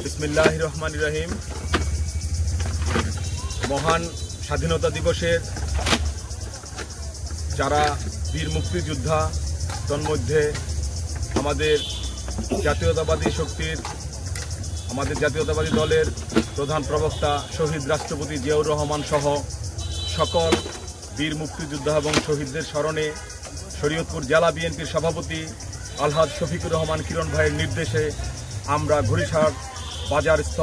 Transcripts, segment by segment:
বিসমিল্লাহির রহমানির রহিম। মহান স্বাধীনতা দিবসের যারা বীর মুক্তিযোদ্ধা, তন্মধ্যে আমাদের জাতীয়তাবাদী শক্তির, আমাদের জাতীয়তাবাদী দলের প্রধান প্রবক্তা শহীদ রাষ্ট্রপতি জিয়াউর রহমান সহ সকল বীর মুক্তিযোদ্ধা এবং শহীদদের স্মরণে শরীয়তপুর জেলা বিএনপির সভাপতি আলহাজ শফিকুর রহমান কিরণ ভাইয়ের নির্দেশে আমরা ঘড়িসার বাজারস্থ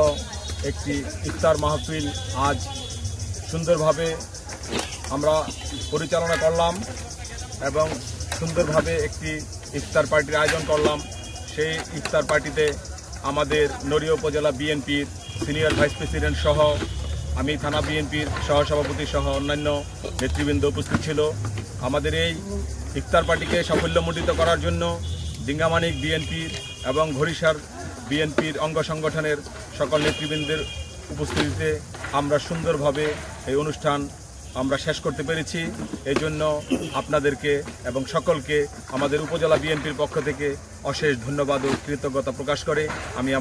একটি ইফতার মাহফিল আজ সুন্দরভাবে আমরা পরিচালনা করলাম এবং সুন্দরভাবে একটি ইফতার পার্টির আয়োজন করলাম। সেই ইফতার পার্টিতে আমাদের নড়িয়া উপজেলা বিএনপির সিনিয়র ভাইস প্রেসিডেন্ট সহ আমি থানা বিএনপির সহসভাপতি সহ অন্যান্য নেতৃবৃন্দ উপস্থিত ছিল। আমাদের এই ইফতার পার্টিকে সাফল্যমণ্ডিত করার জন্য ডিঙ্গামানিক বিএনপির এবং ঘড়িসার বিএনপির অঙ্গ সংগঠনের সকল নেতৃবৃন্দের উপস্থিতিতে আমরা সুন্দরভাবে এই অনুষ্ঠান আমরা শেষ করতে পেরেছি। এই জন্য আপনাদেরকে এবং সকলকে আমাদের উপজেলা বিএনপির পক্ষ থেকে অশেষ ধন্যবাদ ও কৃতজ্ঞতা প্রকাশ করে আমি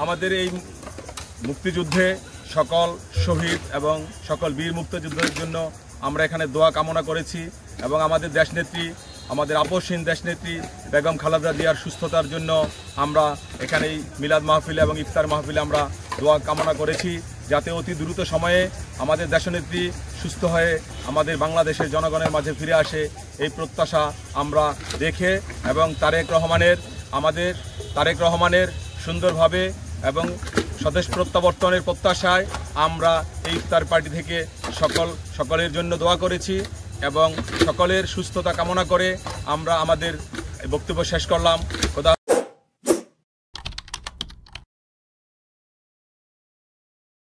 আমাদের এই মুক্তিযুদ্ধে সকল শহীদ এবং সকল বীর মুক্তিযোদ্ধাদের জন্য আমরা এখানে দোয়া কামনা করেছি এবং আমাদের দেশনেত্রী, আমাদের আপসহীন দেশনেত্রী বেগম খালেদা জিয়ার সুস্থতার জন্য আমরা এখানে এই মিলাদ মাহফিলে এবং ইফতার মাহফিলে আমরা দোয়া কামনা করেছি, যাতে অতি দ্রুত সময়ে আমাদের দেশনেত্রী সুস্থ হয়ে আমাদের বাংলাদেশের জনগণের মাঝে ফিরে আসে। এই প্রত্যাশা আমরা রেখে এবং আমাদের তারেক রহমানের সুন্দরভাবে এবং স্বদেশ প্রত্যাবর্তনের প্রত্যাশায় আমরা এই ইফতার পার্টি থেকে সকলের জন্য দোয়া করেছি এবং সকলের সুস্থতা কামনা করে আমরা আমাদের বক্তব্য শেষ করলাম।